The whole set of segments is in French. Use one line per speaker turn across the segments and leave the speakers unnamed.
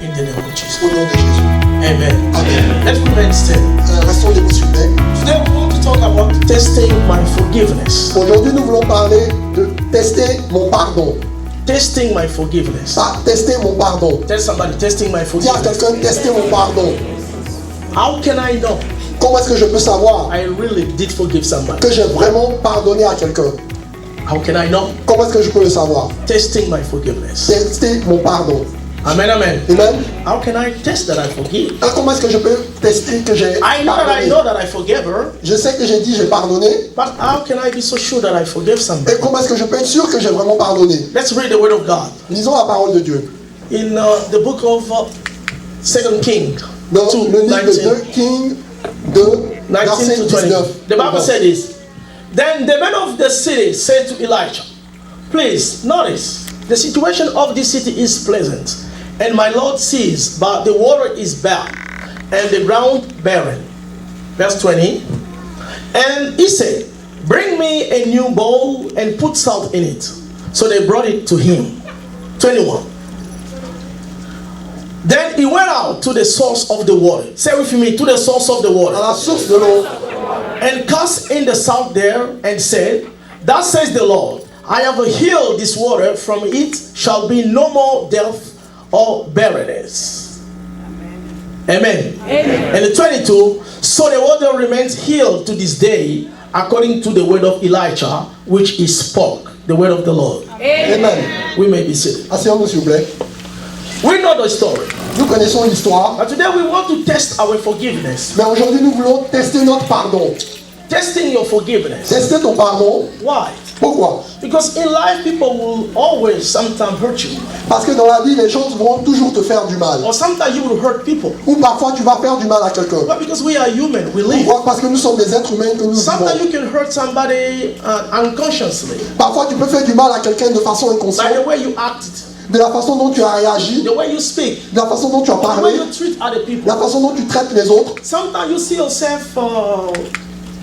In the name of Jesus.
Au nom de Jésus.
Amen.
Amen.
Let's remain still.
Restons debout, s'il vous plaît.
Today we want to talk about testing my forgiveness.
Aujourd'hui, nous voulons parler de tester mon pardon.
Testing my forgiveness.
Tester mon pardon.
Tell somebody, testing my
Dis à
forgiveness.
quelqu'un, tester mon pardon.
How can I know
Comment est-ce que je peux savoir
I really did forgive somebody?
que j'ai vraiment pardonné à quelqu'un?
How can I know?
Comment est-ce que je peux le savoir?
Testing my forgiveness.
Tester mon pardon.
Amen, amen.
Amen.
How can I test that I forgive?
Comment est-ce que je peux tester que j'ai
I know
pardonné?
that I forgive her,
Je sais que j'ai dit j'ai pardonné.
but how can I be so sure that I forgive somebody?
Et comment est-ce que je peux être sûr que j'ai vraiment pardonné?
Let's read the word of God
Lisons la parole de Dieu.
in the book of 2 Kings
Dans
2,
le livre de
19.
2 Kings 2,
19
verset
to 20.
19.
The Bible said this. Then the men of the city said to Elijah, please notice, the situation of this city is pleasant, and my Lord sees, but the water is bad, and the ground barren. Verse 20. And he said, bring me a new bowl and put salt in it. So they brought it to him. 21. Then he went out to the source of the water. Say with me, to the source of the water.
À la source de l'eau.
And cast in the salt there, and said, thus says the Lord, I have healed this water, from it shall be no more death or barrenness. Amen. Amen. And the 22, so the water remains healed to this day, according to the word of Elijah, which he spoke, the word of the Lord.
Amen.
We may be seated.
Asseyons-nous, s'il vous plaît.
We know the story.
Nous connaissons l'histoire.
But today we want to test our forgiveness.
Mais aujourd'hui, nous voulons tester notre pardon.
Testing your forgiveness.
Tester ton pardon.
Why?
Pourquoi?
Because in life people will always sometimes hurt you.
Parce que dans la vie, les gens vont toujours te faire du mal.
Or sometimes you will hurt people.
Ou parfois, tu vas faire du mal à quelqu'un.
But because we are human, we live.
Pourquoi? Parce que nous sommes des êtres humains que nous
Sometimes
vivons.
you can hurt somebody unconsciously.
Parfois, tu peux faire du mal à quelqu'un de façon
By the
inconsciente.
way you acted,
De la façon dont tu as réagi,
the way you speak,
de la façon dont tu as
the way
parlé,
you treat other
de
people.
la façon dont tu traites les autres.
Sometimes you see yourself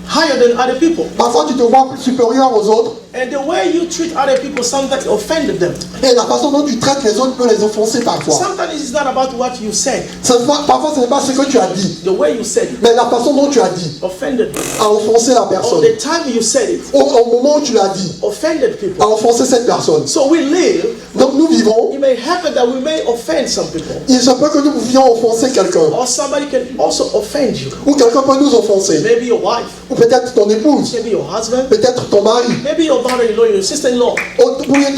higher than other people.
Parfois, tu te vois plus supérieur aux autres.
And the way you treat other people sometimes offended them.
Et la façon dont tu traites les autres peut les offenser parfois.
Sometimes it's not about what you said.
Parfois, ce n'est pas ce que tu as dit,
The way you said it
mais la façon dont tu as dit
offended them.
a offensé la
Or
personne.
the time you said it
Au moment où tu l'as dit,
offended
a
people.
offensé cette personne.
So we live.
Donc nous vivons,
It may happen that we may offend some people.
il se peut que nous pouvions offenser quelqu'un.
Or somebody can also offend you.
Ou quelqu'un peut nous offenser.
Maybe your wife,
Ou peut-être ton épouse,
maybe your husband,
peut-être ton mari.
maybe your daughter-in-law, your sister-in-law.
Ou bien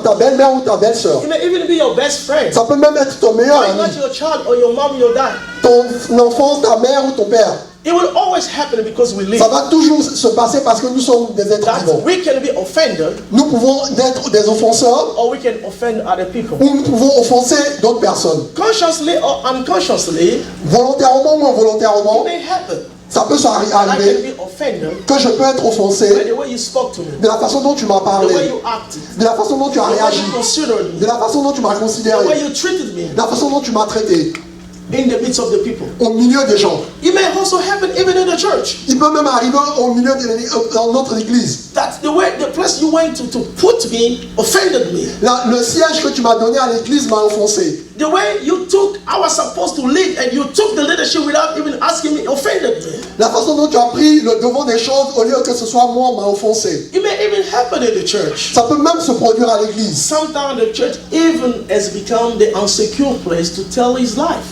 ta belle-mère ou ta belle-sœur.
It may even be your best friend.
Ça peut même être ton meilleur
Why
ami.
not your child or your mom, your dad?
Ton enfant, ta mère ou ton père.
It will always happen because we live.
Ça va toujours se passer parce que nous sommes des êtres
That
vivants.
we can be offended
Nous pouvons être des offenseurs
or we can offend other people.
ou nous pouvons offenser d'autres personnes.
Consciously or unconsciously,
Volontairement ou
it
involontairement,
may happen.
ça peut
I can
arriver
be offended
que je peux être
by
offensé
the way you spoke to me,
de la façon dont tu m'as
the way
parlé,
you acted,
de la façon dont tu as
the way
réagi,
you considered
de
me,
la façon dont tu m'as
the way
considéré,
you treated me
de la façon dont tu m'as traité
in the midst of the people.
au milieu des gens.
It may also happen even in the church.
Il peut même arriver au milieu dans notre église.
That the place you went to put me offended me.
Le siège que tu m'as donné à l'église m'a offensé.
The way you took, I was supposed to lead, and you took the leadership without even asking me, offended me.
La façon dont tu as pris le devant des choses au lieu que ce soit moi m'a offensé.
It may even happen in the church.
Ça peut même se produire à l'église.
Sometimes the church even has become the unsecure place to tell his life.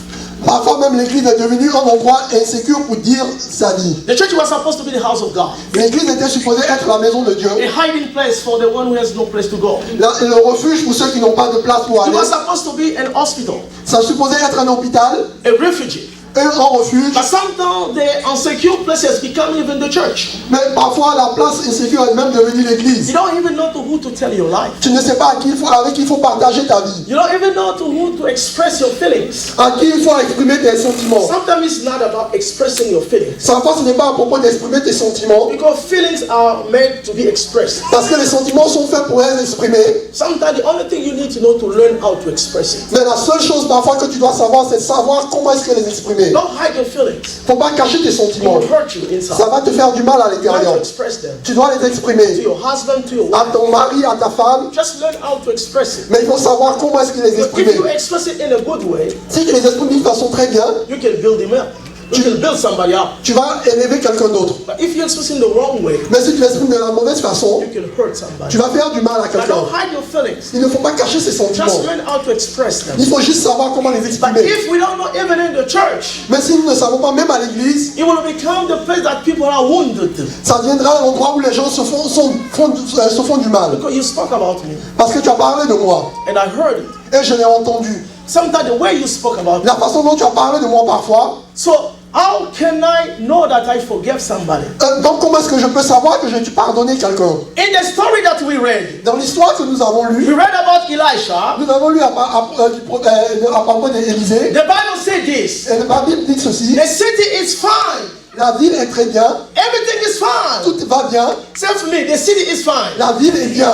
Parfois même l'église est devenue un endroit insécure pour dire sa vie.
The church was supposed to be the house of God,
L'église était supposée être la maison de Dieu,
a hiding place for the one who has no place to go.
le refuge pour ceux qui n'ont pas de place pour
It
aller.
was supposed to be an hospital,
Ça supposait être un hôpital,
a refugee.
un refuge,
But sometimes the unsecure place has become even the church.
mais parfois la place insécure est même devenue
You
l'église.
don't even know to who to tell your life.
Tu ne sais pas avec qui il faut partager ta vie,
You don't even know to who to express your feelings.
à qui il faut exprimer tes sentiments.
Sometimes it's not about expressing your feelings,
Parfois ce n'est pas à propos d'exprimer tes sentiments,
because feelings are meant to be expressed.
parce que les sentiments sont faits pour être exprimés.
Sometimes the only thing you need to know to learn how to express it.
Mais la seule chose parfois que tu dois savoir, c'est savoir comment est-ce que les exprimer. exprimer.
Don't hide your feelings.
Faut pas cacher tes
It
sentiments.
will hurt you
Ça
inside.
va te faire du mal à
You have
l'intérieur.
to express them.
Tu dois les
To
exprimer
your husband, to your
à
wife.
ton mari, à ta femme.
Just learn how to express it.
Mais il faut savoir comment est-ce qu'il les
If
exprimer.
you express it in a good way,
Si tu les exprimes d'une façon très bien,
you can build him up. You can build somebody up.
tu vas élever quelqu'un d'autre.
But if you express it in the wrong way,
Mais si tu l'exprimes de la mauvaise façon,
you can hurt somebody.
tu vas faire du mal à
But
quelqu'un.
don't hide your feelings.
Il ne faut pas cacher ses sentiments.
Just learn how to express them.
Il faut juste savoir comment les
But
exprimer.
if we don't know, even in the church,
Mais si nous ne savons pas, même à l'église,
it will become the place that people are wounded.
ça deviendra l'endroit où les gens se font du mal.
Because you spoke about me,
Parce que tu as parlé de moi.
and I heard it.
Et je l'ai entendu.
Sometimes the way you spoke about me.
La façon dont tu as parlé de moi parfois.
So how can I know that I forgive somebody?
Donc comment est-ce que je peux savoir que j'ai dû pardonner quelqu'un?
In the story that we read,
Dans l'histoire que nous avons
we
lue,
read about Elisha.
nous avons lu à propos d'Élisée.
The Bible said this.
Et la Bible dit ceci.
The city is fine.
La ville est très bien.
Everything is fine.
Tout va bien.
Say to me, the city is fine.
La ville est bien.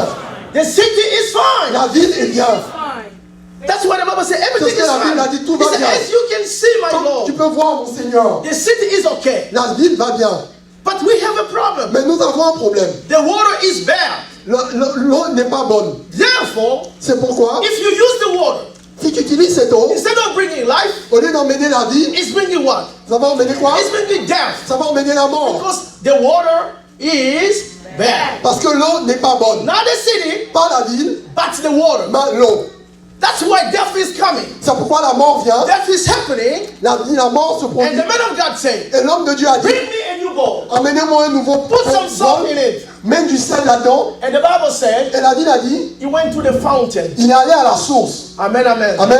The city is fine.
La ville est bien.
That's what the Bible said.
C'est
Everything
ce que
is
la Bible a dit, tout
fine.
va
He said,
bien.
as you can see, my
Comme tu
Lord,
peux voir, mon Seigneur,
the city is okay.
la ville va bien.
But we have a problem.
Mais nous avons un problème.
The water is bad.
L'eau n'est pas bonne.
Therefore,
C'est pourquoi,
if you use the water,
si tu utilises cette eau,
instead of bringing life,
au lieu d'emmener la vie,
it's bringing what?
ça va emmener quoi?
It's bringing death.
Ça va emmener la mort.
Because the water is bad.
Parce que l'eau n'est pas bonne.
Not the city,
Pas la ville,
but the water.
mais l'eau.
That's why death is coming.
C'est pourquoi la mort vient.
Death is happening.
La mort se
And
produit.
the man of God said,
Et l'homme de Dieu a dit,
bring me a new bowl.
emmenez-moi un nouveau
Put some salt
bol,
in it.
mets du sel là-dedans.
And the Bible said,
Et la ville a dit,
he went to the fountain.
il est allé à la source.
Amen, amen.
Amen.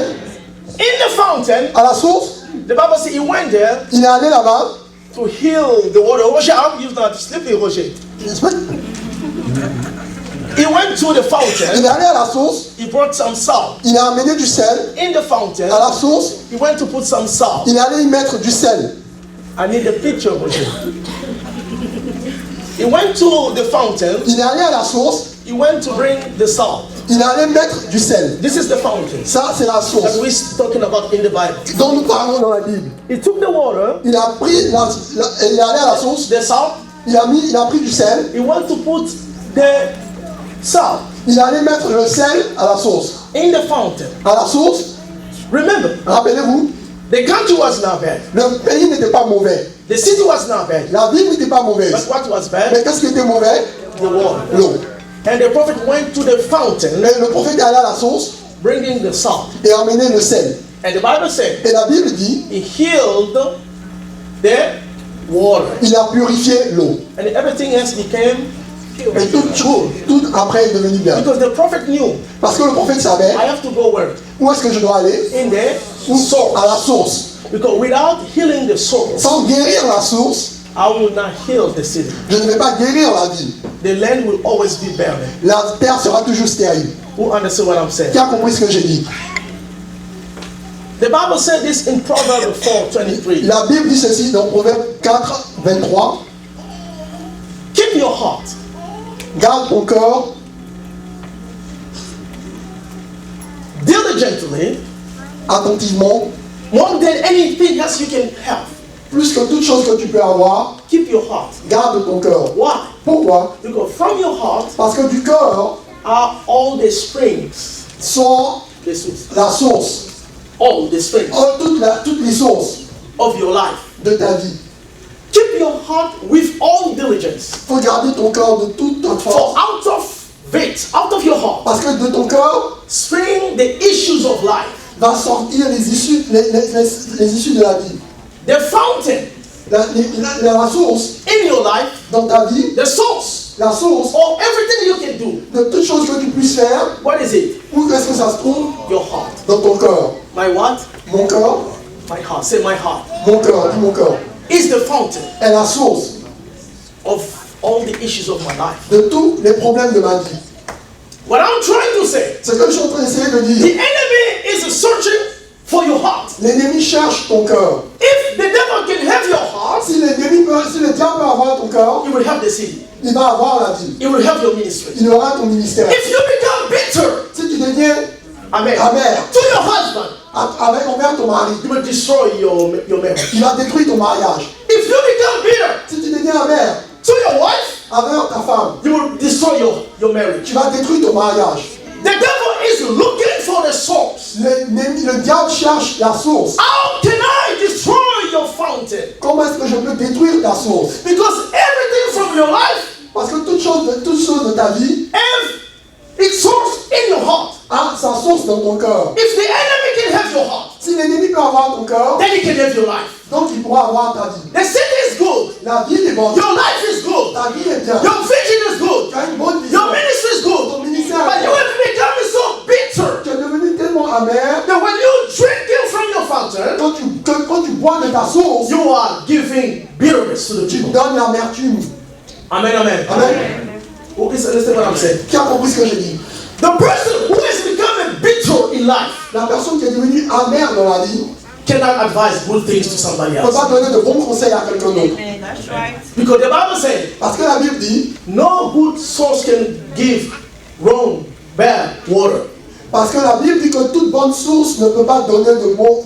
In the fountain,
À la source,
the Bible said he went there
il est allé là-bas.
to heal the water. Roger, I'm used not sleeping, Roger. He went to the
Il
fountain.
est allé à la source.
He brought some salt.
Il a amené du sel.
In the fountain,
À la source,
he went to put some salt.
il est allé y mettre du sel.
I need a picture, Roger. He went to the fountain.
Il est allé à la source.
He went to bring the salt.
Il est allé mettre du sel.
This is the fountain
Ça, c'est la
that
source
we're talking about in the Bible.
dont nous parlons dans la Bible.
He took the water,
Il a pris, il est allé à la source.
the salt.
Il a pris du sel.
He went to put the salt
Il est allé mettre le sel à la source.
in the fountain.
À la source,
Remember,
rappelez-vous,
the country was not bad.
le pays n'était pas mauvais.
The city was not bad.
La ville n'était pas
But
mauvaise.
what was
Mais
bad?
qu'est-ce qui était mauvais?
The water.
L'eau.
And the prophet went to the fountain,
Le prophète est allé à la source
bringing the salt.
et a emmené le sel.
And the Bible said
Et la Bible dit,
he healed the water.
il a purifié l'eau.
And everything else became
Et tout après est devenu bien.
because the prophet knew
Parce que le prophète savait,
I have to go where?
où est-ce que je dois aller?
In the
Où?
source.
À la source.
Because without healing the source,
Sans guérir la source,
I will not heal the city.
je ne vais pas guérir la ville.
The land will always be barren.
La terre sera toujours stérile.
Who understand what I'm saying?
Qui a compris ce que j'ai dit?
The Bible said this in Proverbs 4:23.
La Bible dit ceci dans Proverbe 4, 23.
Keep your heart
Garde ton corps
diligently
attentivement,
more than anything else you can have.
plus que toute chose que tu peux avoir.
Keep your heart.
Garde ton cœur.
Why?
Pourquoi?
Because from your heart
Parce que du cœur
are all the springs.
sort
The source.
la source,
All the springs
toutes les sources
of your life.
de ta vie.
Keep your heart with all diligence.
Il faut garder ton cœur de toute ta
For
force.
out of it, out of your heart,
Parce que de ton cœur
spring the issues of life.
va sortir les issues de la vie.
The fountain
La source
in your life,
dans ta vie,
the source
la source
of everything you can do.
de toutes choses que tu puisses faire,
What is it?
où est-ce que ça se trouve?
Your heart.
Dans ton cœur.
My what?
Mon cœur,
My heart. Say my heart.
mon cœur, dis mon cœur.
Is the fountain
Est la source
of all the issues of my life.
de tous les problèmes de ma vie.
What I'm trying to say,
C'est ce que je suis en train d'essayer de
the
dire.
enemy is searching for your heart.
L'ennemi cherche ton cœur.
If the devil can have your heart,
Si le diable peut avoir ton cœur,
he will have the city.
il va avoir la vie.
He will have your ministry.
Il aura ton ministère.
If you become bitter,
Si tu deviens
Amen.
amère
To your husband,
avec envers ton mari,
you will destroy your marriage.
il va détruire ton mariage.
If you become bitter
Si tu deviens amère
to your wife,
avec ta femme,
you will destroy your marriage.
tu vas détruire ton mariage.
The devil is looking for the source.
Le diable cherche la source.
How can I destroy your fountain?
Comment est-ce que je peux détruire ta source?
Because everything from your life
Parce que toute chose de ta vie
have its source in your heart.
a sa source dans ton cœur.
If the enemy can have your heart,
Si l'ennemi peut avoir ton cœur,
then he can have your life.
donc il pourra avoir ta vie.
The city is good.
La vie est bonne.
Your life is good.
Ta vie est bien.
Your vision is good.
Tu as une bonne vision.
Your ministry is good.
Ton ministère
But
est
you
bon.
have become so bitter
Tu es devenu tellement amer.
that when you drinking from your fountain,
Quand tu bois de ta source,
you are giving bitterness to the
tu
people.
donnes l'amertume.
Amen, amen.
Amen.
Who is understand what I'm saying?
Qui a compris ce que j'ai dit?
The person who has become bitter in life
La personne qui est devenue amère dans la vie
cannot advise good things to somebody
ne peut
else.
pas donner de bons conseils à quelqu'un d'autre.
Amen. That's right.
Because the Bible says,
Parce que la Bible dit,
no good source can give wrong, bad water.
parce que la Bible dit que toute bonne source ne peut pas donner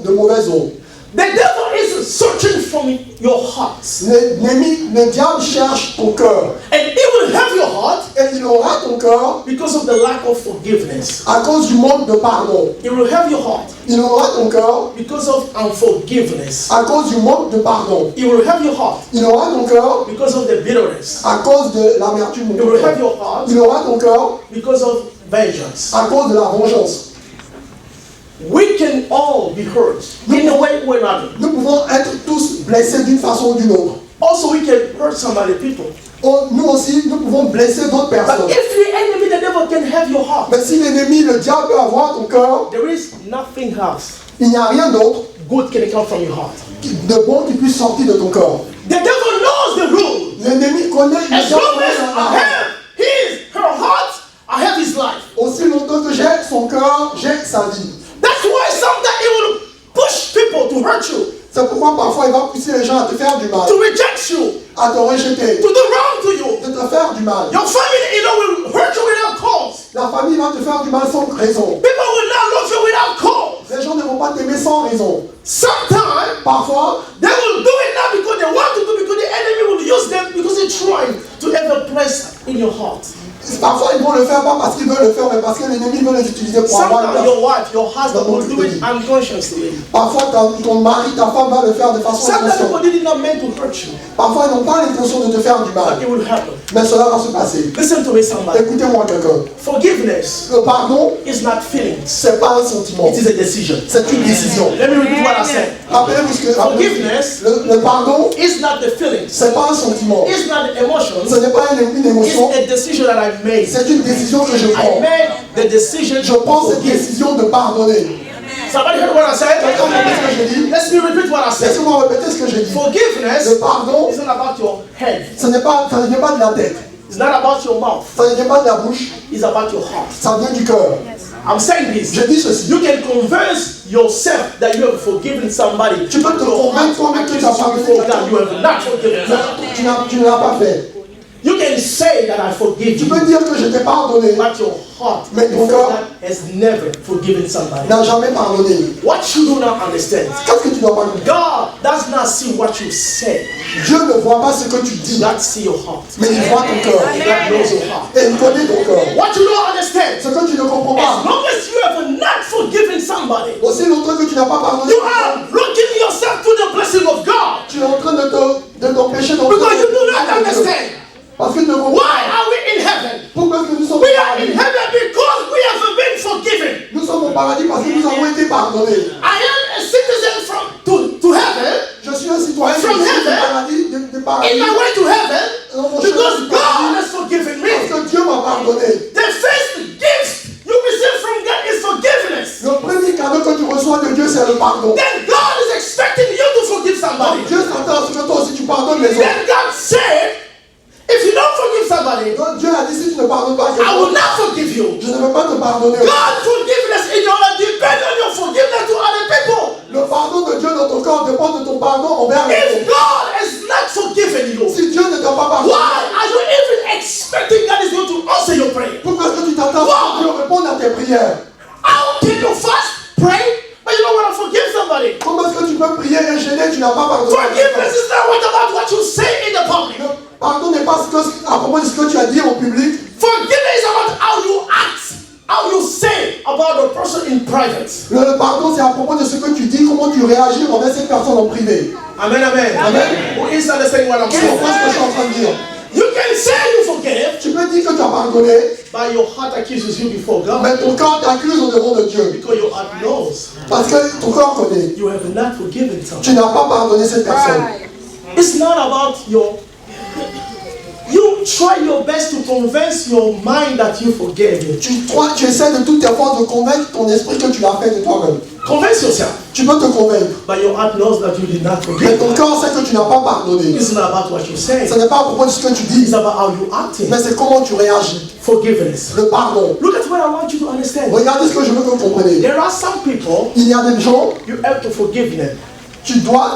de mauvaise eau.
The devil is searching from your heart.
Le diable cherche ton cœur.
And he will have your heart
Et il aura ton cœur
because of the lack of forgiveness.
à cause du manque de pardon.
He will have your heart
Il aura ton cœur
because of unforgiveness.
à cause du manque de pardon.
He will have your heart
Il aura ton cœur
because of the bitterness.
à cause de l'amertume de
He
ton
will have
cœur.
your heart
Il aura ton cœur
because of vengeance.
à cause de la vengeance.
We can all be hurt in a way or another.
Nous pouvons être tous blessés d'une façon ou d'une autre.
Also, we can hurt somebody, people.
Nous aussi, nous pouvons blesser d'autres
But
personnes.
if the enemy, the devil, can have your heart,
Mais si l'ennemi, le diable peut avoir ton cœur,
there is nothing else
il n'y a rien d'autre
good can come from your heart.
de bon qui puisse sortir de ton cœur.
The devil knows the rule.
L'ennemi connaît le
As
diable
long
connaît
as
la
I
règle.
have her heart, I have his life.
Aussi longtemps que j'ai son cœur, j'ai sa vie.
That's why sometimes it will push people to hurt you,
C'est pourquoi parfois il va pousser les gens à te faire du mal,
to reject you,
à te rejeter,
to do wrong to you.
de te faire du mal.
Your family, will hurt you without cause.
La famille va te faire du mal sans raison.
People will not love you without cause.
Les gens ne vont pas t'aimer sans raison.
Sometimes
Parfois,
they will do it not because they want to do, because the enemy will use them because they're trying to have a place in your heart.
parfois ils vont le faire pas parce qu'ils veulent le faire, mais parce que l'ennemi veut les utiliser pour avoir
Sometimes
une
your wife, your husband will do it unconsciously.
Parfois ton mari, ta femme va le faire de façon
Sometimes people
inconsciente.
did not meant to hurt you,
Parfois ils n'ont pas l'intention de te faire du
but
mal,
it will happen.
mais cela va se passer.
Listen to me, somebody.
Écoutez-moi quelqu'un.
Forgiveness
Le pardon,
is not feelings.
c'est pas un sentiment,
It is a decision.
c'est une décision.
Let me repeat what I said.
Rappelez-vous ce que
Forgiveness
le pardon,
is not the feelings.
c'est pas un sentiment.
It's not the emotions.
Ce n'est pas une
It's
émotion,
a decision that I made.
c'est une décision que je
I
prends.
made the decision
Je prends
to
cette
forgive.
décision de pardonner.
Somebody heard what I said?
Quelqu'un a compris ce que j'ai dit?
Let's me repeat what I said.
Laissez-moi répéter ce que j'ai dit.
Forgiveness
Le pardon,
is not about your head.
ça ne vient pas de la tête,
It's not about your mouth.
ça ne vient pas de la bouche,
It's about your heart.
ça vient du cœur.
I'm saying this.
Je dis ceci.
You can convince yourself that you have forgiven somebody.
Tu peux te convaincre toi-même que tu as pardonné
before God,
quelqu'un.
you have not forgiven them.
Tu ne l'as pas fait.
You can say that I forgive
Tu
you,
peux dire que je t'ai pardonné,
but your heart
Mais ton
before
cœur
God has never forgiven somebody.
n'a jamais pardonné.
What you do not understand,
Qu'est-ce que tu dois pas comprendre?
God does not see what you say.
Dieu ne voit pas ce que tu dis,
God see your heart.
mais il voit ton cœur.
God knows your heart.
Et il connaît ton cœur.
What you don't understand,
Ce que tu ne comprends
as
pas,
long as you have not forgiven somebody,
aussi longtemps que tu n'as pas pardonné,
you are blocking yourself to the blessing of God.
tu es en train de t'empêcher d'entrer
Because you do not
dans Dieu.
understand.
Parce que tu ne comprends
Why
pas.
are we in heaven?
Pourquoi est-ce que nous sommes
We
au
are in
paradis?
heaven because we have been forgiven.
Nous sommes au paradis parce que nous avons été pardonnés.
I am a citizen to heaven,
Je suis un citoyen
From
du
heaven,
paradis, du
in
paradis,
my way to heaven, because God
parce
has forgiven me.
que Dieu m'a pardonné.
The first gift you receive from God is forgiveness.
Le premier cadeau que tu reçois de Dieu, c'est le pardon.
Then God is expecting you to forgive somebody.
Donc Dieu s'attend à ce que toi aussi tu pardonnes les autres.
Then God said, if you don't forgive somebody,
Donc Dieu a dit si tu ne pardonnes pas
I will
quelqu'un,
not forgive you.
je ne vais pas te pardonner.
God's forgiveness in your life depends on your forgiveness to other people.
Le pardon de Dieu dans ton corps dépend de ton pardon envers les
If
autres.
God has not forgiven you,
Si Dieu ne t'a pas pardonné,
why are you even expecting God is going to answer your prayer?
pourquoi est-ce que tu t'attends à ce que Dieu réponde à tes prières?
How can you fast, pray, but you don't want to forgive somebody?
Comment est-ce que tu peux prier et gêner, tu n'as pas pardonné?
Forgiveness is not about what you say in the public.
Le pardon n'est pas à propos de ce que tu as dit au public.
Forgiveness is about how you act, how you say about the person in private.
Le pardon, c'est à propos de ce que tu dis, comment tu réagis envers cette personne en privé.
Amen, amen.
Amen.
Who is understanding what I'm
Tu
saying?
comprends ce que je suis en train de dire?
You can say you forgive,
Tu peux dire que tu as pardonné,
but your heart accuses you before God.
mais ton corps t'accuse au devant de Dieu.
Because your heart knows
Parce que ton corps connaît.
you have not forgiven someone.
Tu n'as pas pardonné cette personne.
It's not about your. You try your best to convince your mind that you forgave him.
Tu essaies de toutes tes forces de convaincre ton esprit que tu l'as fait de toi-même.
Convince yourself,
Tu peux te convaincre.
but your heart knows that you did not
Mais
forgive.
ton corps sait que tu n'as pas pardonné.
It's not about what you say.
Ce n'est pas à propos de ce que tu dis,
It's about how you acting.
mais c'est comment tu réagis.
Forgiveness.
Le pardon.
Look at what I want you to understand.
Regardez ce que je veux que vous compreniez.
There are some people
Il y a des gens,
you have to forgive them,
tu dois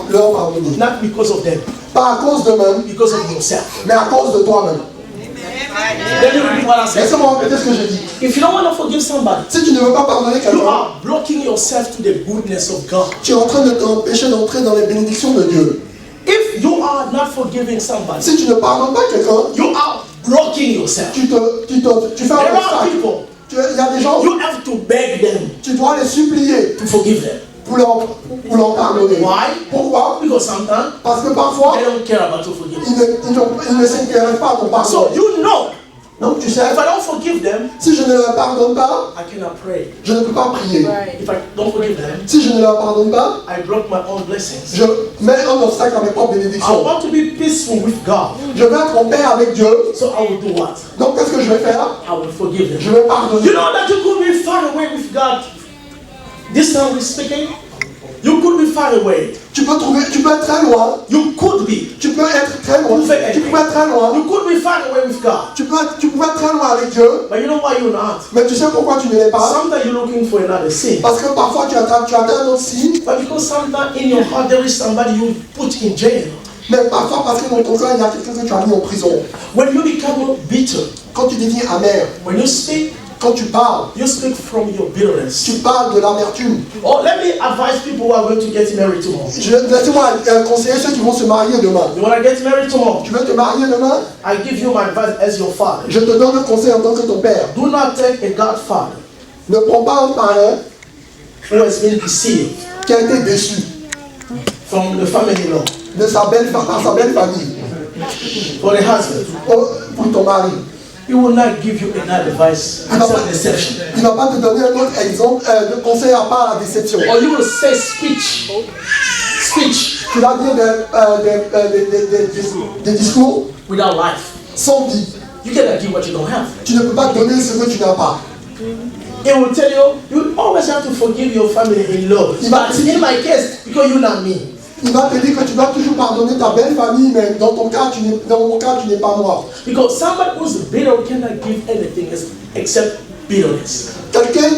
leur pardonner.
not because of them,
Pas à cause d'eux-mêmes,
because of yourself.
mais à cause de toi-même.
Let me repeat what I said.
Laissez-moi répéter ce que j'ai dit.
If you don't want to forgive somebody,
Si tu ne veux pas pardonner
you
quelqu'un,
are blocking yourself to the goodness of God.
tu es en train de t'empêcher d'entrer dans les bénédictions de Dieu.
If you are not forgiving somebody,
Si tu ne pardonnes pas quelqu'un,
you are blocking yourself.
tu fais un
There are
obstacle.
people,
Il y a des gens,
you have to beg them
tu dois les supplier
to forgive them.
pour leur pardonner.
Why?
Pourquoi?
Because sometimes
Parce que parfois,
they don't care about your forgiveness.
ils ne s'intéressent pas à ton pardon.
So you know,
Donc tu sais,
if I don't forgive them,
si je ne leur pardonne pas,
I cannot pray.
je ne peux pas prier.
If I don't forgive them,
Si je ne leur pardonne pas,
I block my own blessings.
je mets un obstacle à mes propres
I
bénédictions.
want to be peaceful with God.
Je vais être en paix avec Dieu.
So I will do what?
Donc qu'est-ce que je vais faire?
I will forgive them.
Je vais pardonner.
You know that you could be far away with God. This time we're speaking. You could be far away.
Tu peux être très loin.
You could be.
Tu peux être très loin. Tu peux être très loin.
You could be far away with God.
Tu peux être très loin avec Dieu.
But you know why you're not?
Mais tu sais pourquoi tu ne l'es pas?
Sometimes you're looking for another sin.
Parce que parfois tu attends un autre signe.
But because sometimes in your heart there is somebody you put in jail.
Mais parfois parce que dans ton cœur il y a quelqu'un que tu as mis en prison.
When you become bitter,
Quand tu deviens amer,
when you speak
you
speak from your bitterness.
tu parles de l'amertume.
Oh, let me advise people who are going to get married tomorrow.
Laissez-moi conseiller ceux qui vont se marier demain.
You want to get married tomorrow?
Tu veux te marier demain?
I give you my advice as your father.
Je te donne un conseil en tant que ton père.
Do not take a godfather
Ne prends pas un parrain
who has been deceived
qui a été déçu
from the family law
par sa belle famille.
for the husband.
Pour ton mari.
He will not give you another advice except deception.
Il ne va pas te donner un autre exemple de conseil à part la déception.
Or you will say speech.
Tu vas dire des discours
Without life.
sans vie.
You cannot give what you don't have.
Tu ne peux pas donner ce que tu n'as pas.
He will tell you, you always have to forgive your family in love. But in my case, because you not me.
Il va te dire que tu dois toujours pardonner ta belle famille, mais dans mon cas, tu n'es pas moi.
Because somebody who's bitter cannot give anything except bitterness.
Quelqu'un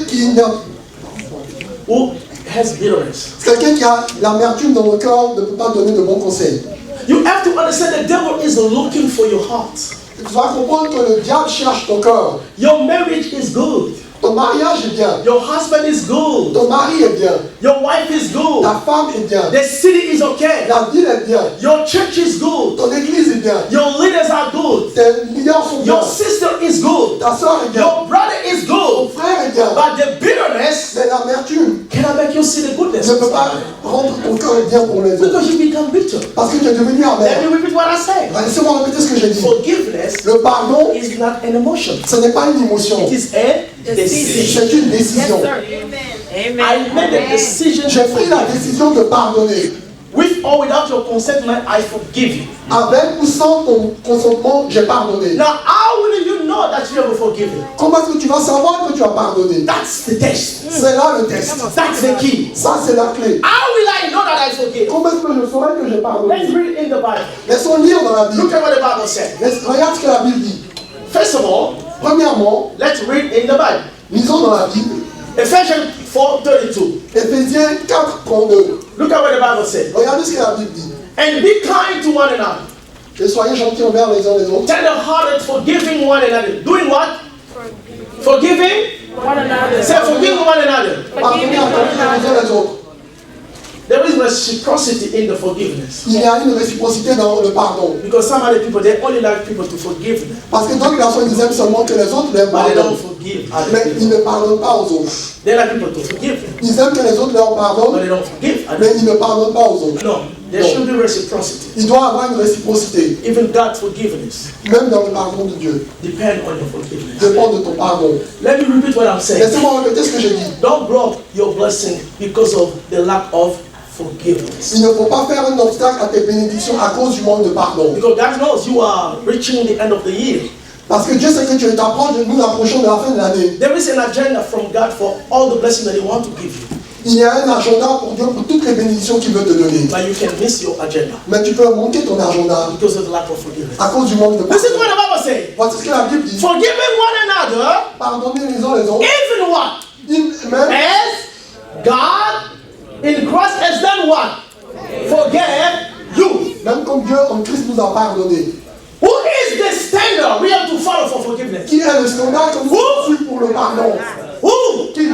Who has bitterness?
Quelqu'un qui a l'amertume dans le cœur ne peut pas donner de bons conseils.
You have to understand the devil is looking for your heart.
Tu dois comprendre que le diable cherche ton cœur.
Your marriage is good.
Ton mariage est bien.
Your husband is good.
Ton mari est bien.
Your wife is good.
Ta femme est bien.
The city is okay.
La ville est bien.
Your church is good.
Ton église est bien.
Your leaders are good.
Tes leaders sont bien.
Your sister is good.
Ta soeur est bien.
Your brother is
Ton
good.
frère est bien.
But the bitterness
Mais l'amertume
cannot make you see the goodness
ne
of
peut pas
somebody.
rendre ton cœur bien pour les autres.
Because you become bitter.
Parce que tu es devenu
Let
amer.
me repeat what I said.
Laissez-moi répéter ce que j'ai dit.
Forgiveness
Le pardon,
is not an emotion.
ce n'est pas une émotion.
It is a decision.
C'est une décision.
I made a decision
J'ai
to
pris la
forgive.
décision de pardonner.
With or without your consent, I forgive you.
Avec ou sans ton consentement, j'ai pardonné.
Now, how will you know that you have forgiven?
Comment est-ce que tu vas savoir que tu as pardonné?
That's the test.
C'est là le test.
That's the key.
Ça, c'est la clé.
How will I know that I forgive?
Comment est-ce que je saurai que j'ai
Let's
pardonné?
read in the Bible.
Laissons lire dans la
Look
Bible.
at what the Bible said.
Regarde ce que la Bible dit.
First of all,
Premièrement,
let's read in the Bible.
lisons dans la Bible.
Ephesians 4:32.
Éphésiens 4, 32.
Look at what the Bible said.
Regardez ce que la Bible dit.
And be kind to one another.
Et soyez gentils envers les uns les autres.
Tender-hearted, forgiving one another. Doing what? Forgiving
one another.
Say, forgive one another.
Pardonnez à les uns les autres.
There is reciprocity in the forgiveness.
Il y a une réciprocité dans le pardon.
Because some other people, they only like people to forgive them.
Parce que d'autres personnes, ils aiment seulement que les autres leur
But they
pardonnent.
don't forgive other
Mais ils
people.
ne pardonnent pas aux autres.
They like people to forgive them.
Ils aiment que les autres leur
But
pardonnent,
they don't forgive other
mais
people.
ils ne pardonnent pas aux autres.
No, there should be reciprocity.
Il doit y avoir une réciprocité.
Even God's forgiveness
Même dans le pardon de Dieu.
depend on your forgiveness.
Dépend de ton pardon.
Let me repeat what I'm saying.
Laissez-moi répéter ce que j'ai dit.
Don't block your blessing because of the lack of forgiveness.
Il ne faut pas faire un obstacle à tes bénédictions à cause du manque de pardon.
Because God knows you are reaching the end of the year.
Parce que Dieu sait que tu t'approches, nous approchons de la fin de l'année.
There is an agenda from God for all the blessings that He wants to give you.
Il y a un agenda pour Dieu pour toutes les bénédictions qu'il veut te donner.
But you can miss your agenda
Mais tu peux manquer ton agenda
because of the lack of forgiveness.
à cause du manque de
Listen to
pardon.
what the Bible says.
Voici ce que la Bible dit.
Forgiving one another,
Pardonnez les uns les autres.
even what?
Même,
As God in Christ has done what? Forgive you.
même comme Dieu en Christ nous a pardonné.
Who is the standard we have to follow for forgiveness?
Qui est le standard que nous suivons pour le pardon?
Who?
Qui?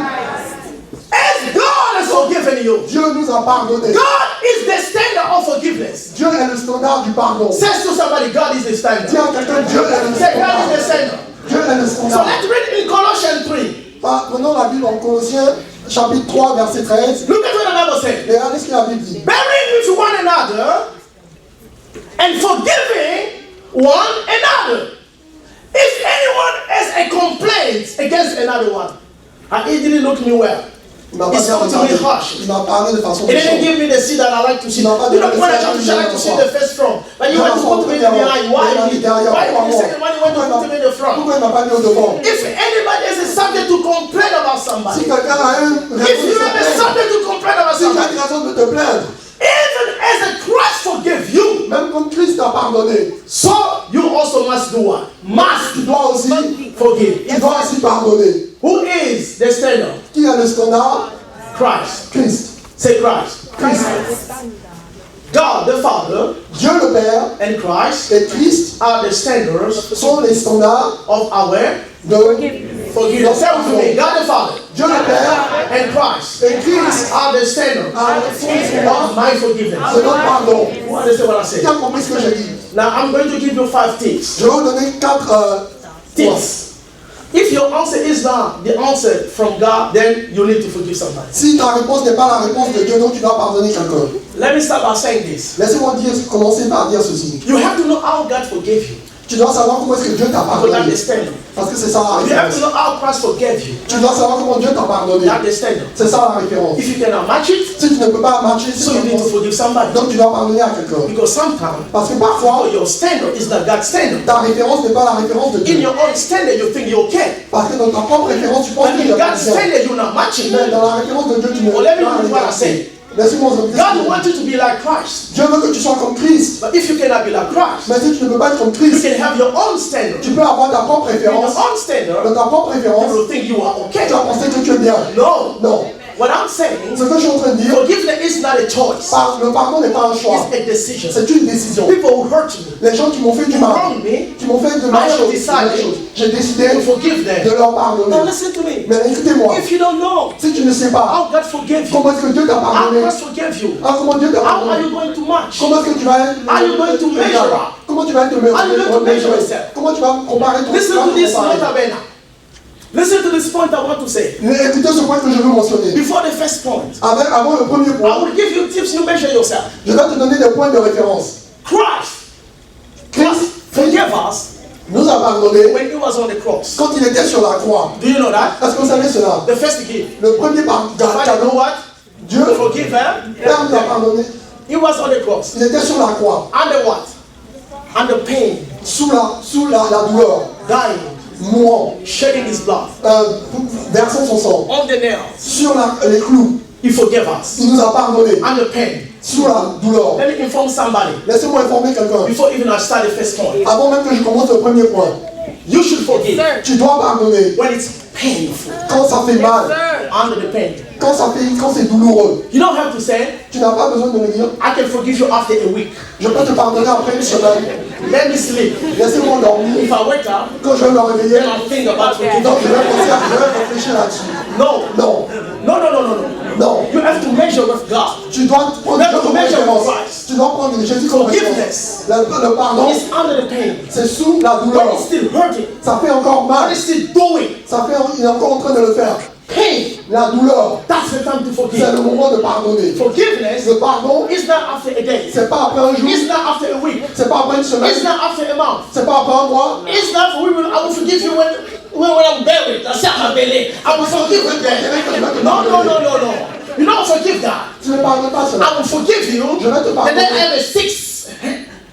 As God has forgiven you.
Dieu nous a pardonné.
God is the standard of forgiveness.
Dieu est le standard du pardon.
Says to somebody, God is the
Dis
standard.
à quelqu'un, Dieu est le
Say, God
standard.
is the standard.
Dieu est le
So
standard.
let's read in Colossians 3.
Prenons la Bible en Colossiens, chapitre 3, verset 13.
Look at what the Bible says.
Regardez ce que la Bible dit.
Bearing with one another and forgiving one another. If anyone has a complaint against another one, he didn't look me well.
Il m'a
He
pas
spoke to me
parlé.
harsh.
Il m'a parlé de façon
He didn't
méchante.
give me the seat that I like to see. You
Il
know,
m'a pas donné
when I
le
come to
seat
church, I like to sit in the first front. But you want to put me behind. Why? Why the second one you want to put me in the front?
Pourquoi il m'a pas mis au devant?
If anybody is a subject to complain about
Si
somebody,
quelqu'un a une
if you
raison de
have a
se plaindre,
subject to complain about
si tu as
somebody,
une raison de te plaindre,
even as a Christ forgive you,
même comme Christ t'a pardonné,
so you also must do what? Must
tu dois aussi,
forgive.
tu dois aussi pardonner.
Who is the standard?
Qui a le standard?
Christ.
Christ.
Say Christ.
Christ.
God the Father
Dieu le Père
and Christ
et Christ
are the standards
sont les standards
of our
de
forgiveness. Say with me. God the Father
Dieu le Père
and Christ
et Christ
are the standards of my forgiveness.
de notre pardon.
You understand what I
Tu
said?
as compris ce que j'ai dit?
Now I'm going to give you 5 tips.
Je vais vous donner 4
Tips. If your answer is not the answer from God, then you need to forgive somebody.
Si ta réponse n'est pas la réponse de Dieu, donc tu dois pardonner quelqu'un.
Let me start by saying this.
Laissez-moi commencer par dire ceci.
You have to know how God forgave you.
Tu dois savoir comment est-ce que Dieu t'a
To
pardonné.
understand.
Parce que c'est ça la
You have to
référence.
know how Christ forgave you.
Tu dois savoir comment Dieu t'a pardonné.
To understand.
C'est ça la référence.
If you cannot match it,
Si tu ne peux pas marcher
so
sur
you need to
réponse,
forgive somebody.
donc tu dois pardonner à quelqu'un.
Because sometimes
Parce que parfois,
your standard is not God's standard.
ta référence n'est pas la référence de
In
Dieu.
your own standard, you think you're okay.
Parce que dans ta propre référence, tu penses
But
que tu
in
es
God's
bien.
standard, you're not matching.
Mais dans la référence de Dieu, tu ne
Well, let me repeat what I said.
Laissez-moi vous dire.
God wants you to be like Christ.
Dieu veut que tu sois comme Christ.
But if you cannot be like Christ,
Mais si tu ne peux pas être comme
you
Christ,
can have your own standard.
tu peux avoir ta propre
In your
référence.
own standard,
Dans ta propre référence,
people think you are okay.
tu vas penser que tu es bien.
No.
Non.
What I'm saying,
Ce que je suis en train de dire,
forgiveness is not a choice.
le pardon n'est pas un choix.
It's a decision.
C'est une décision.
People who hurt me,
Les gens qui m'ont fait du
who
mal,
wronged me,
qui m'ont fait de
I
mal
have
choses,
decided
j'ai décidé
to forgive them.
de leur pardonner.
Now listen to me.
Mais écoutez-moi,
If you don't know
si tu ne sais pas
how God forgave you,
comment est-ce que Dieu t'a
how
pardonné,
Christ forgave you,
comment Dieu t'a
how are
pardonné,
you going to match?
comment est-ce que tu vas
Are you going to measure up?
Comment tu vas te
Are you going to measure
mesurer?
yourself?
Comment tu vas comparer ton
Listen to this
comparer?
nota bene. Listen to this point I want to say.
Écoutez ce point que je veux mentionner.
Before the first point,
Avant le premier
I
point,
will give you tips, you measure yourself.
je vais te donner des points de référence. Christ
Forgave us
nous a pardonné
when he was on the cross.
quand il était sur la croix.
Do you know that?
Est-ce que vous savez cela?
The first gift.
Le premier
The Father
cadeau,
know what?
Dieu,
To forgive her.
Père nous a pardonné.
He was on the cross.
Il était sur la croix,
Under what? Under pain,
sous la douleur,
dying,
mourant,
shedding his blood.
versant son sang.
On the nails.
Sur les clous,
He forgave us.
il nous a pardonné.
Under pain.
Sous la douleur.
Let me inform somebody
Laissez-moi informer quelqu'un.
before even I start the first point.
Avant même que je commence le premier point,
You should forgive
tu dois pardonner
when it's painful.
quand ça fait mal.
under the pain.
Quand c'est douloureux,
You don't have to say,
tu n'as pas besoin de me dire,
I can forgive you after a week.
je peux te pardonner après une semaine.
Let me sleep.
Laissez-moi dormir.
If I wake up,
Quand je vais me réveiller,
then I'll think about forgiving.
donc je vais réfléchir là-dessus.
No.
Non,
No, no, no, no, no.
non.
You have to measure with God.
Tu dois prendre
You have
Dieu
to
comme
measure with
référence.
Christ.
Tu dois prendre Jésus comme référence.
Forgiveness
Le pardon,
is under the pain.
c'est sous la
When
douleur.
it's still hurting,
Ça fait encore
when
mal.
it's still doing,
Il est encore en train de le faire.
pain,
La douleur,
that's the time to
c'est
forgive.
le moment de pardonner.
Forgiveness
Le pardon,
is not after a day.
c'est pas après un jour,
It's not after a week.
c'est pas après une semaine,
It's not after a month.
c'est pas après un mois.
It's not for women. I will forgive you when I'm buried. I will forgive you then. No, no, no, no, no. You don't forgive that.
Tu ne pardonnes pas cela.
I will forgive you.
Je vais te
And
pardonner.
then I have a 6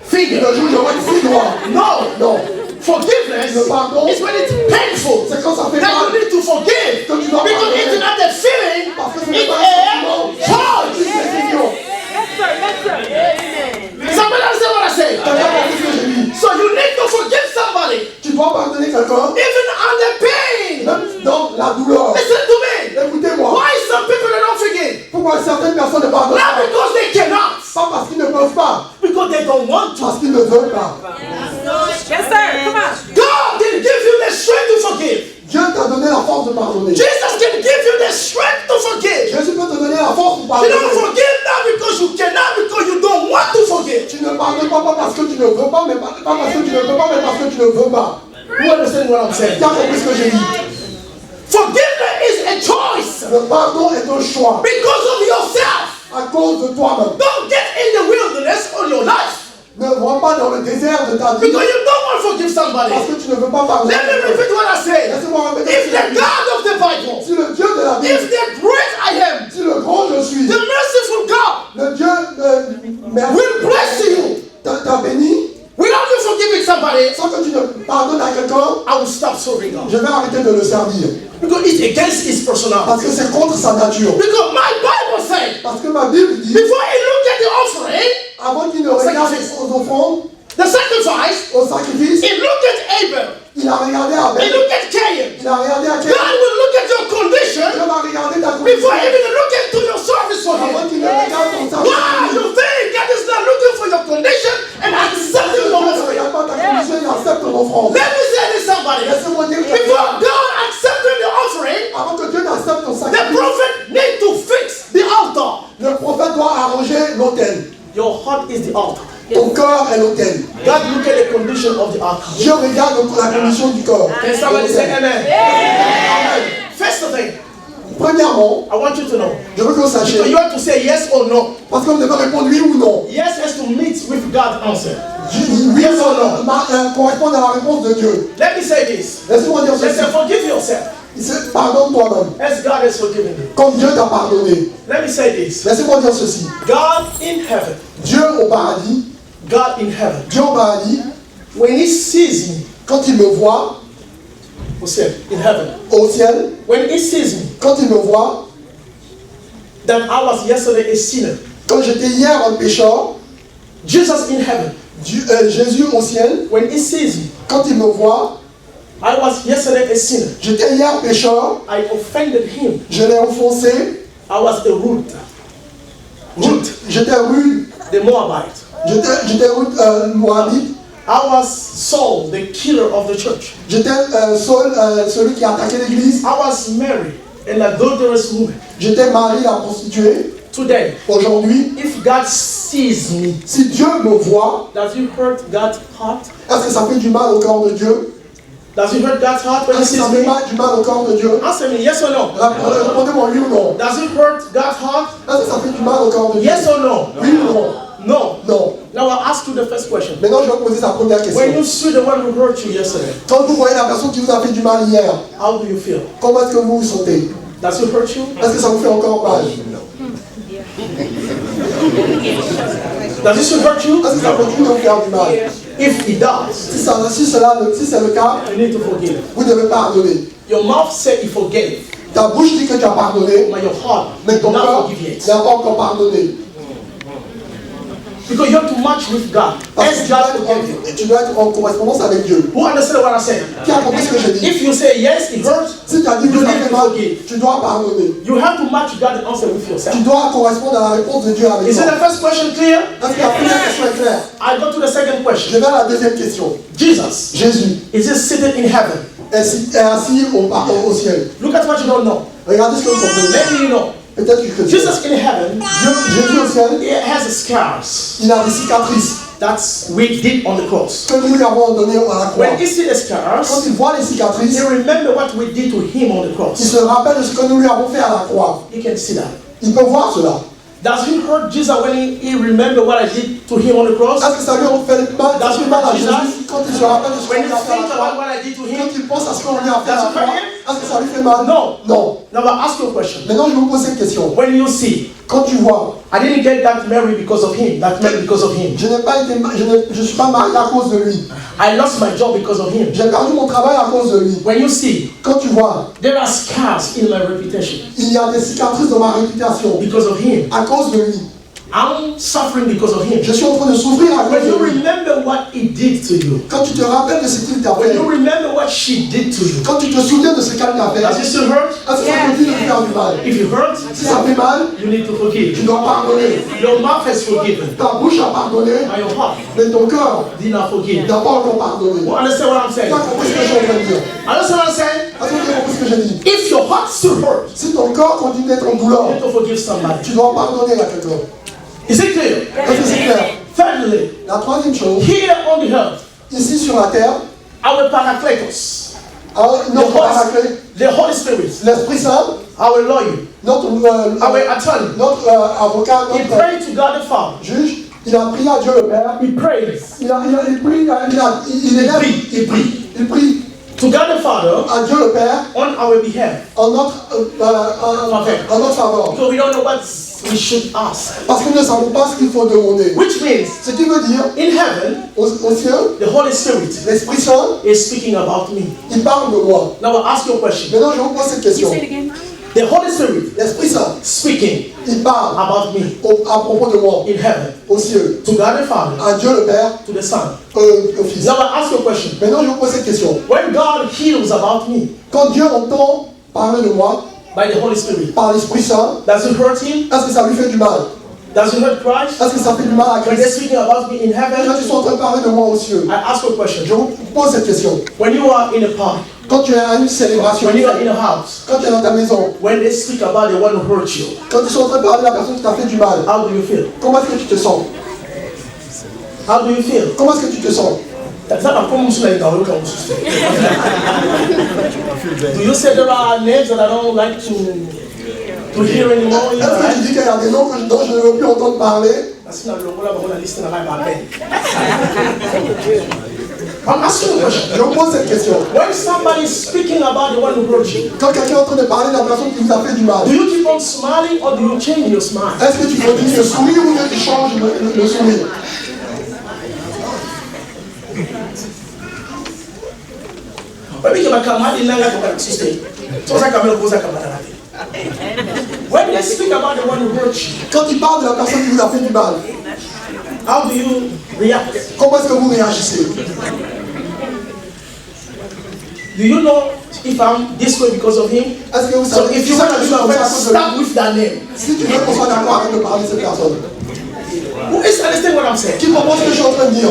finger.
Le jour où j'aurai 6 doigts.
No.
Non,
Forgiveness
Le pardon,
is when it's painful.
c'est quand ça fait
Then you
mal.
need to forgive.
Que tu dois
Because
pardonner.
it's not a feeling,
Parce que ce
it's
n'est pas un sentiment,
a choice.
c'est une décision.
Somebody understand what I say?
Tu as bien compris ce que j'ai dit.
So you need to forgive somebody,
Tu dois pardonner quelqu'un,
even under pain.
même dans la douleur.
Listen to me.
Écoutez-moi.
Why some people they don't forgive?
Pourquoi certaines personnes ne pardonnent
Not
pas?
because they cannot,
Pas parce qu'ils ne peuvent pas,
because they don't want to.
parce qu'ils ne veulent pas.
Yes, sir. Come on.
God didn't give you the strength to forgive.
Dieu t'a donné la force de pardonner.
Jesus can give you the strength to forgive.
Jésus peut te donner la force pour
You don't
pardonner.
forgive not because you cannot, because you don't want to forgive.
Tu ne pardonnes pas parce que tu ne veux pas, mais pas parce que tu ne peux pas, mais parce que tu ne veux pas.
You understand what I'm saying?
Tu as compris ce que j'ai dit?
Forgiveness is a choice
Le pardon est un choix
because of yourself.
à cause de toi-même.
Don't get in the wilderness of your life
Ne va pas dans le désert de ta vie
because you don't want to forgive somebody.
parce que tu ne veux pas pardonner.
Let me repeat what I said.
Laissez-moi répéter
If
ce que
the
j'ai dit.
God of the Bible,
Si le Dieu de la
if
Bible,
the great I am,
si le grand je suis,
the merciful God
le Dieu
will bless you
t'a béni,
without you forgiving somebody,
sans que tu ne pardonnes à quelqu'un,
I will stop serving God
je vais arrêter de le servir.
because it's against his personality.
Parce que c'est contre sa nature.
Because my Bible says,
Parce que ma Bible dit,
before he looked at the offering,
avant qu'il ne regarde aux offrandes,
the sacrifice,
au sacrifice,
he looked at Abel,
il a regardé
he
Abel,
looked at Cain.
il a regardé à quel.
God will look at your condition
Dieu va regarder ta
before
condition
even looking to your service for
avant
him.
qu'il ne regarde ton
Why
sacrifice.
you think God is not looking for your condition and accepting
Dieu
your
ne
offering?
regarde pas ta condition, il accepte ton offrande.
Let me say this somebody.
Laissez-moi dire que
Before God accepted the offering,
avant que Dieu n'accepte ton
the
sacrifice,
prophet need to fix the altar.
le prophète doit arranger l'autel.
Your heart is the altar.
Ton cœur est l'autel.
God look at the condition of the altar.
Dieu regarde la condition du corps.
Can somebody say amen? Amen. First thing,
Premièrement,
I want you to know.
je veux que vous
So
sachiez,
you have to say yes or no.
parce que vous devez répondre oui ou non.
Yes has to meet with God's answer.
Oui
Yes
ou
or no?
non correspond à la réponse de Dieu.
Let me say this.
Laissez-moi dire
Let's
ceci.
say forgive yourself
Pardonne toi-même,
as God has forgiven you.
comme Dieu t'a pardonné.
Let me say this.
Laissez-moi dire ceci.
God in heaven,
Dieu au paradis,
God in heaven,
Dieu au paradis,
when He sees me,
quand il me voit
who said in heaven,
au ciel,
when He sees me,
quand il me voit,
that I was yesterday a sinner.
quand j'étais hier un pécheur,
Jesus in heaven,
Jésus au ciel,
when He sees me,
quand il me voit,
I was yesterday a sinner.
j'étais hier pécheur,
I offended Him.
je l'ai offensé,
I was a rude,
j'étais rude,
the Moabite.
j'étais rude moabite,
I was Saul, the killer of the church.
j'étais Saul, celui qui a attaqué l'église,
I was Mary, an adulterous woman.
j'étais Marie la prostituée.
Today,
Aujourd'hui,
if God sees me,
si Dieu me voit,
does He hurt God's heart?
est-ce que ça fait du mal au corps de Dieu?
Does He hurt God's heart when He
Est-ce que ça
sees
fait
me?
du mal au corps de Dieu?
Answer me, yes or no.
Répondez-moi oui ou non.
Does it hurt God's heart?
Est-ce que ça fait du mal au corps de Dieu?
Yes or no?
Oui ou non?
No.
Non.
Now I'll ask you the first question.
Maintenant, je vais poser sa première
When
question.
you see the one who hurt you yesterday,
Quand vous voyez la personne qui vous a fait du mal hier,
how do you feel?
comment est-ce que vous vous sentez?
Does it hurt you?
Est-ce que ça vous fait encore mal?
Does it still hurt you?
Est-ce que ça continue de vous faire du mal?
If it does,
Si c'est le cas,
you need to forgive.
vous devez pardonner.
Your mouth said you forgave,
Ta bouche dit que tu as pardonné,
but your heart
mais
did
ton
not
cœur
forgive yet.
n'a pas encore pardonné.
Because you have to match with God.
Parce
Ask
que
God to give you.
tu dois être en correspondance avec Dieu.
Who understand what I'm saying?
Qui a compris ce que j'ai dit?
If you say yes, it hurts.
Si tu as dit
You
que ça
need
fait
to
mal,
forgive.
tu dois pardonner.
You have to match God and answer with yourself.
Tu dois correspondre à la réponse de Dieu avec
Is it
toi.
the first question clear?
Est-ce que la première question est claire?
I go to the second
Je
question.
vais à la deuxième question.
Jesus,
Jésus
is he seated in heaven?
est assis au ciel.
Look at what you don't know.
Regardez ce que vous comprenez.
Maybe you know.
Peut-être que
Jesus in heaven,
Jésus au ciel,
he has scars.
il a des cicatrices
That's we did on the cross.
que nous lui avons données à la croix.
When he sees the
Quand
scars,
il voit les cicatrices,
he remember what we did to him on the
il
cross.
se rappelle de ce que nous lui avons fait à la croix.
He can see that.
Il peut voir cela.
Does he hurt Jesus when he remember what I did to him on the cross?
Est-ce que ça lui fait mal, à Jésus quand il se rappelle de ce qu'on
When
lui
you
a fait à
think
la
about
croix?
what I did to
Quand
him?
il pense à ce qu'on lui a fait à
Does
la
it
croix,
hurt him?
est-ce que ça lui fait mal?
No.
Non.
Now I ask you a question.
Maintenant, je vous pose cette question.
When you see,
Quand tu vois,
I didn't get that married because of him, that married because of him.
je ne suis pas marié à cause de lui.
I lost my job because of him.
J'ai perdu mon travail à cause de lui.
When you see,
Quand tu vois,
there are scars in my reputation
il y a des cicatrices dans ma réputation
because of him.
à cause de lui.
I'm suffering because of him.
Je suis en train de souffrir à cause
When you
de lui.
remember what he did to you,
Quand tu te rappelles de ce qu'il t'a
when
fait,
you remember what she did to you,
quand tu te souviens de ce qu'elle t'a fait,
does it still hurt?
est-ce que ça continue de te faire du mal?
If you hurt,
Si ça fait mal,
you need to
tu
forgive.
dois pardonner.
Your mouth has forgiven,
Ta bouche a pardonné,
and your heart
mais ton cœur
did not forgive.
n'a pas encore pardonné.
You understand what I'm
Tu
saying?
as compris ce que je suis en train de dire?
Understand what I'm saying?
Est-ce que tu as compris ce que j'ai dit?
If your heart still hurts,
Si ton corps continue d'être en
you
douleur,
need to forgive somebody.
tu dois pardonner à quelqu'un.
Is it clear?
Est-ce que c'est clair?
Thirdly,
La troisième chose,
here on the earth,
ici sur la terre,
our Paracletos,
notre paraclet,
the Holy Spirit,
l'Esprit Saint,
our lawyer,
notre
our attorney,
avocat,
he
notre
prayed to God the Father.
juge, il a prié à Dieu le Père.
He prays
Il prie
to God the Father
à Dieu le Père
on our behalf
en notre faveur.
because we don't know what we should ask.
Parce que nous ne savons pas ce qu'il faut demander.
Which means,
Ce qui veut dire,
in heaven,
au ciel,
the Holy Spirit
l'Esprit Saint,
is speaking about me.
il parle de moi.
Now I ask you a question.
Maintenant, je vous pose cette question.
The Holy Spirit
L'Esprit Saint,
speaking
il parle
about me
à propos de moi,
in heaven
au ciel,
to God the Father,
à Dieu le Père,
to the Son.
au Fils.
Now I ask you a question.
Maintenant, je vous pose cette question.
When God heals about me
Quand Dieu entend parler de moi
by the Holy Spirit,
par l'Esprit Saint,
does it hurt him?
est-ce que ça lui fait du mal?
Does it hurt Christ?
Est-ce que ça fait du mal à
When they're
Christ?
speaking about me in
Quand
heaven,
ils sont en train de parler de moi aux cieux,
I ask you a question.
je vous pose cette question.
When you are in a park,
Quand tu es à une célébration,
when you are in a house,
quand tu es dans ta maison,
when they speak about the one who hurt you,
quand ils sont en train de parler de la personne qui t'a fait du mal,
how do you feel?
comment est-ce que tu te sens?
How do you feel?
Comment est-ce que tu te sens?
That's not a problem. Do you say there are names that I don't like to hear anymore?
Est-ce que tu dis qu'il y a des noms dont je ne veux plus entendre parler?
I'm asking you a question.
Je vous pose cette question.
When somebody is speaking about the one who hurt you,
Quand quelqu'un est en train de parler de la personne qui vous a fait du mal,
do you keep on smiling or do you change your smile?
est-ce que tu continues de sourire ou que tu changes le sourire?
When they speak about the one who hurt you,
Quand il parle de la personne qui vous a fait du mal,
how do you react?
comment est-ce que vous réagissez?
Do you know if I'm this way because of him?
Est-ce que vous
So
savez
if you want to be my friend, start with that name.
si tu veux qu'on soit d'accord avec de parler de cette personne?
Who is understand what I'm saying?
Qui comprend ce que je suis en train de dire?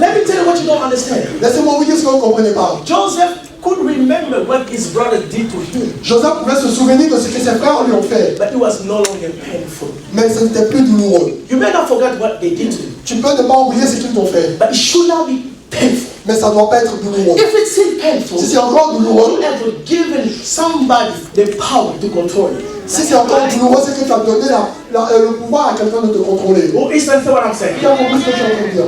Let me tell you what you don't understand.
Laissez-moi vous dire ce que vous ne comprenez pas.
Joseph could remember what his brother did to him,
Joseph pouvait se souvenir de ce que ses frères lui ont fait,
but it was no longer painful.
mais ce n'était plus douloureux.
You may not forget what they did to you,
Tu peux ne pas oublier ce qu'ils t'ont fait,
but it should not be painful.
mais ça ne doit pas être douloureux.
If it's still painful,
Si c'est encore douloureux,
you have given somebody the power to control you.
si c'est encore douloureux, c'est que tu as donné le pouvoir à quelqu'un de te contrôler.
Who is understand what I'm saying?
Qui a compris ce que je suis en train de dire?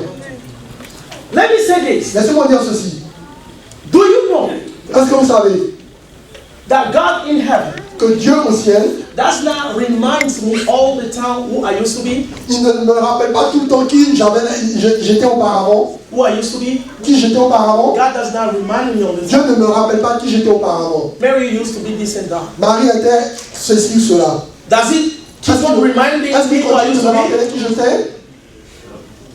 Let me say this.
Laissez-moi dire ceci.
Do you know
Est-ce que vous savez
that God in heaven
que Dieu au ciel,
does not reminds me all the time who I used to be,
il ne me rappelle pas tout le temps qui j'étais auparavant,
who I used to be?
qui j'étais auparavant.
God does not remind me all the
Dieu
time.
ne me rappelle pas qui j'étais auparavant.
Mary used to be this and that.
Marie était ceci ou cela.
Does it keep on reminding
Est-ce
me
qu'il
who I
continue
used
de me
to be?
rappeler qui j'étais?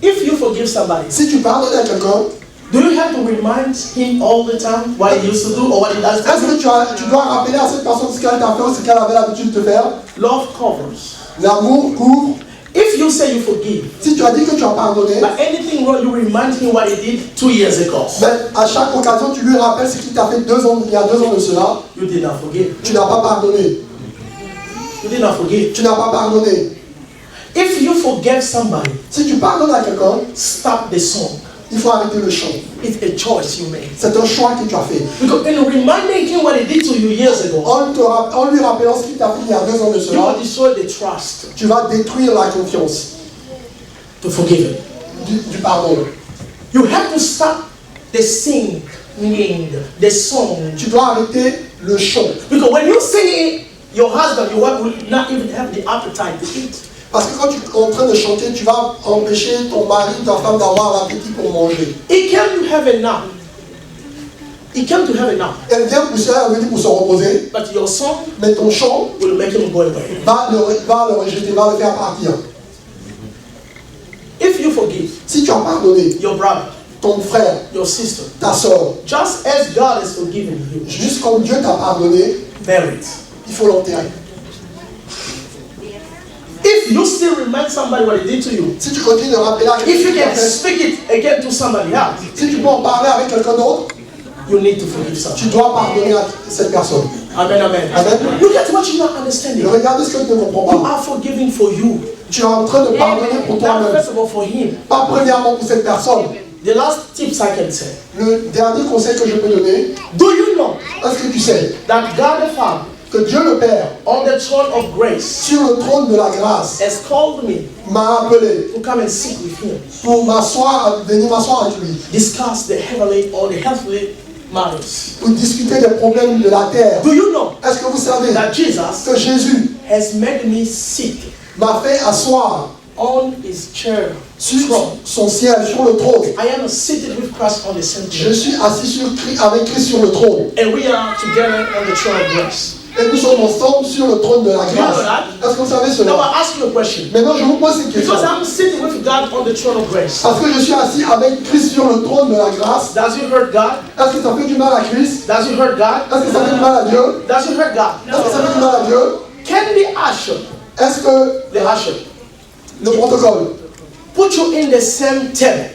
If you forgive somebody,
Si tu pardonnes à quelqu'un,
do you have to remind him all the time what he used to do or what he does?
est-ce que tu dois rappeler à cette personne ce qu'elle t'a fait ou ce qu'elle avait l'habitude de faire?
Love covers.
L'amour couvre.
If you say you forgive,
Si tu as dit que tu as pardonné,
but anything wrong, you remind him what he did 2 years ago.
mais à chaque occasion, tu lui rappelles ce qu'il t'a fait il y a 2 ans de cela,
You did not forgive.
tu n'as pas pardonné.
You did not forgive.
Tu n'as pas pardonné.
If you forgive somebody,
Si tu pardonnes à quelqu'un,
stop the song.
il faut arrêter le chant.
It's a choice you make.
C'est un choix que tu as fait.
Because in reminding him what he did to you years ago,
En lui rappelant ce qu'il t'a fait il y a 2 ans de
you will
cela,
destroy the trust
tu vas détruire la confiance
to forgive him.
du pardon.
You have to stop the singing, the song.
Tu dois arrêter le chant.
Because when you sing it, your husband, your wife will not even have the appetite to eat.
Parce que quand tu es en train de chanter, tu vas empêcher ton mari, ta femme d'avoir l'appétit pour manger.
He came to have enough. He came to have enough.
Elle vient pour ça, elle veut dire pour se reposer,
But your song
mais ton chant
will make him go away.
va le rejeter, va le faire partir.
If you forgive
Si tu as pardonné
your brother,
ton frère,
your sister,
ta soeur,
just as God has forgiven you,
juste comme Dieu t'a pardonné,
bury it.
il faut l'enterrer.
If you still remind somebody what he did to you,
Si tu continues de rappeler à
if you
quelqu'un,
can speak it again to somebody else,
si tu peux en parler avec quelqu'un d'autre,
you need to forgive somebody.
tu dois pardonner à cette personne.
Amen, amen.
Amen.
Look at what you're not understanding.
Et regarde ce que tu ne comprends
You
pas.
are forgiving for you.
Tu es en train de pardonner pour
Not
toi-même.
first of all for him.
Pas premièrement pour cette personne.
The last tips I can say.
Le dernier conseil que je peux donner,
Do you know
est-ce que tu sais
that God the Father
que Dieu le Père,
on the throne of grace
sur le trône de la grâce,
has called me
m'a appelé
to come and sit with him,
pour venir m'asseoir avec lui,
discuss the heavenly or the heavenly matters?
pour discuter des problèmes de la terre.
Do you know
Est-ce que vous savez
that Jesus
que Jésus
has made me sit
m'a fait asseoir
on his chair
sur
throne?
son siège, sur le trône?
I am seated with Christ on the same
Je
chair,
suis assis avec Christ sur le trône.
and we are together on the throne of grace.
Et nous sommes ensemble sur le trône de la grâce. Est-ce que vous savez
Now
cela?
I ask you a question.
Maintenant, je vous pose une question.
Because I'm sitting with God on the throne of grace.
Parce que je suis assis avec Christ sur le trône de la grâce,
Does it hurt God?
est-ce que ça fait du mal à Christ?
Does it hurt God?
Est-ce que ça fait du mal à Dieu?
Does it hurt God?
Est-ce que ça fait du mal à Dieu?
Can the usher,
Est-ce que
the usher,
le protocole
put you in the same table?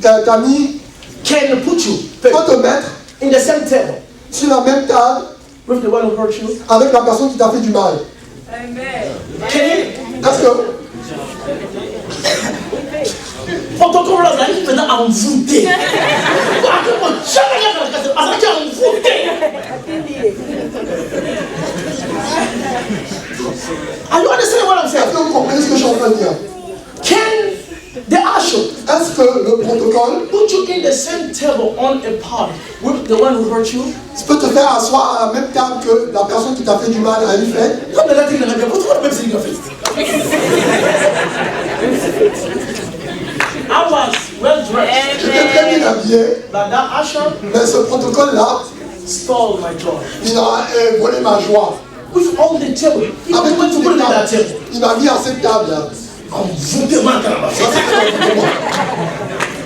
t'a mis,
Can put you
peut te mettre
in the same table
sur la même table
with the one who hurt you?
avec la personne qui t'a fait du mal?
Can you?
Est-ce que
Protocole là, il est maintenant envoûté. Are you understanding what I'm
est-ce
saying?
que vous comprenez ce que je suis en train de dire?
Can the usher
Est-ce que le protocole
put you in the same table on a party with the one who hurt you?
peut te faire asseoir à la même table que la personne qui t'a fait du mal à une fête?
Comme la tête de la vous trouvez même si il a fait. I was well dressed,
J'étais très bien habillé,
but that usher
mais ce protocole-là,
stole my joy.
il a volé ma joie.
With all the table, he
Avec
don't want to
toutes
put
les
it in that
tables,
table.
il m'a mis à cette table-là.
Envoûté maintenant.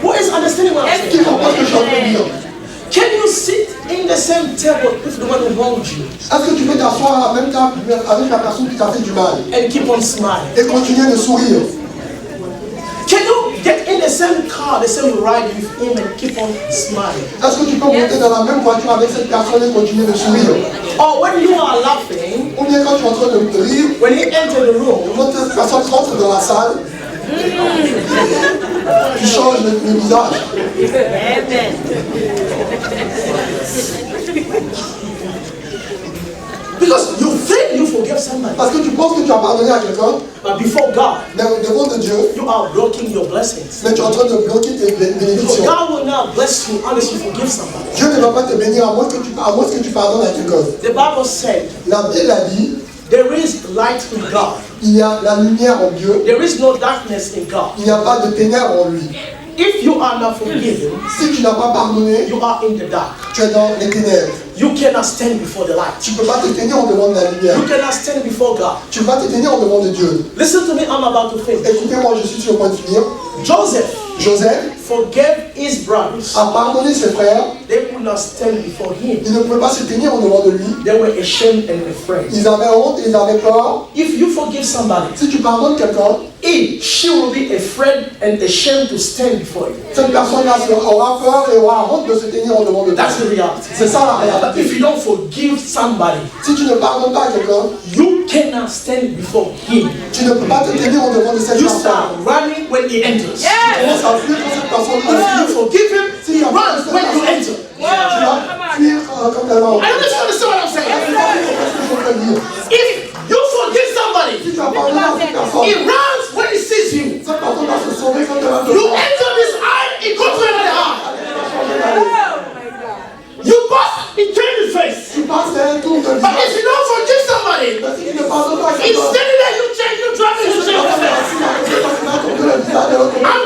Who is understanding what I'm
Qui
saying?
comprend ce que je suis en train de dire?
Can you sit in the same table with the one who wronged you
Est-ce que tu peux t'asseoir à la même table avec la personne qui t'a fait du mal
and keep on smiling?
et continuer de sourire?
Can you get in the same car, the same ride with him and keep on smiling?
Est-ce que tu peux monter dans la même voiture avec cette personne et continuer de sourire?
Or when you are laughing,
Ou bien quand tu es en train de rire,
when he enters the room,
quand cette personne rentre dans la salle, tu changes le visage.
because you think you forgive somebody,
Parce que tu penses que tu as pardonné à quelqu'un,
but before God,
mais devant de Dieu,
you are blocking your blessings.
mais tu es en train de bloquer tes
Because
bénédictions.
God will not bless you unless you forgive somebody.
Dieu ne va pas te bénir à moins que tu pardonnes à quelqu'un.
The Bible said,
La Bible a dit,
there is light in God.
il y a la lumière en Dieu,
There is no darkness in God.
il n'y a pas de ténèbres en lui.
If you are not forgiven,
Si tu n'as pas pardonné,
you are in the dark.
tu es dans les ténèbres.
You cannot stand before the light.
Tu ne peux pas te tenir en devant de la lumière.
You cannot stand before God.
Tu ne peux pas te tenir en devant de Dieu.
Listen to me, I'm about to finish.
Écoutez-moi, je suis sur le point de finir. Joseph
forgave his brothers.
a pardonné ses frères.
They could not stand before him.
Ils ne pouvaient pas se tenir en devant de lui.
They were ashamed and afraid.
Ils avaient honte et ils avaient peur.
If you forgive somebody,
Si tu pardonnes quelqu'un,
she will be afraid and ashamed to stand before you.
cette personne-là aura peur et aura honte de se tenir en devant de toi.
That's the reality.
C'est ça la
But
réalité.
if you don't forgive somebody,
Si tu ne pardonnes pas à quelqu'un,
you cannot stand before him.
tu ne peux pas te tenir en devant de cette
You
personne.
start running when he enters.
Tu commences à fuir quand cette personne
If you forgive him, he runs when you enter.
Tu vas fuir comme elle
I don't know if you understand what I'm saying. If you forgive somebody,
Si tu as pardonné à cette personne,
he runs when he sees you.
cette personne va se sauver quand elle va te
You
voir.
enter this eye, he goes to another eye. You pass, he changes face.
Tu passes et elle tourne de
But if you don't forgive somebody,
Mais si tu ne pardonnes pas à
he's
quelqu'un,
standing there, you change, you drive, you change.
elle va tourner le visage de l'autre côté.
I'm